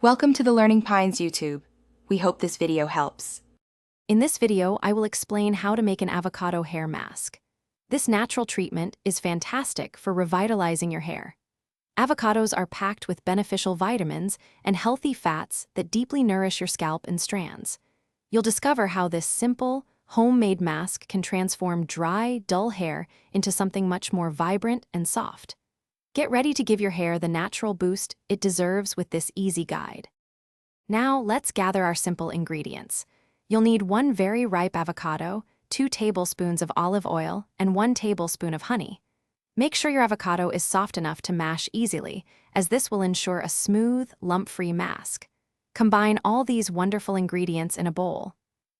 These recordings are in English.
Welcome to the Learning Pines YouTube. We hope this video helps. In this video, I will explain how to make an avocado hair mask. This natural treatment is fantastic for revitalizing your hair. Avocados are packed with beneficial vitamins and healthy fats that deeply nourish your scalp and strands. You'll discover how this simple, homemade mask can transform dry, dull hair into something much more vibrant and soft. Get ready to give your hair the natural boost it deserves with this easy guide. Now, let's gather our simple ingredients. You'll need 1 very ripe avocado, 2 tablespoons of olive oil, and 1 tablespoon of honey. Make sure your avocado is soft enough to mash easily, as this will ensure a smooth, lump-free mask. Combine all these wonderful ingredients in a bowl.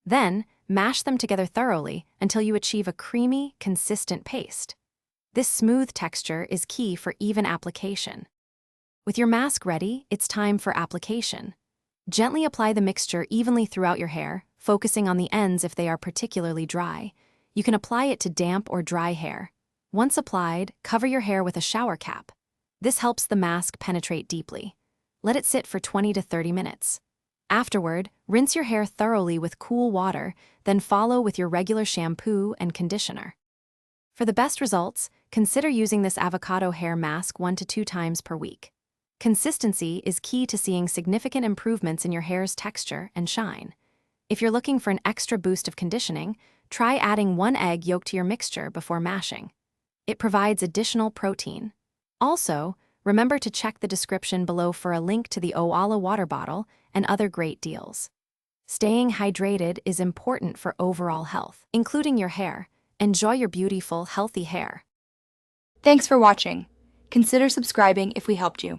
Then, mash them together thoroughly until you achieve a creamy, consistent paste. This smooth texture is key for even application. With your mask ready, it's time for application. Gently apply the mixture evenly throughout your hair, focusing on the ends if they are particularly dry. You can apply it to damp or dry hair. Once applied, cover your hair with a shower cap. This helps the mask penetrate deeply. Let it sit for 20 to 30 minutes. Afterward, rinse your hair thoroughly with cool water, then follow with your regular shampoo and conditioner. For the best results, consider using this avocado hair mask 1 to 2 times per week. Consistency is key to seeing significant improvements in your hair's texture and shine. If you're looking for an extra boost of conditioning, try adding 1 egg yolk to your mixture before mashing. It provides additional protein. Also, remember to check the description below for a link to the Owala water bottle and other great deals. Staying hydrated is important for overall health, including your hair. Enjoy your beautiful, healthy hair. Thanks for watching. Consider subscribing if we helped you.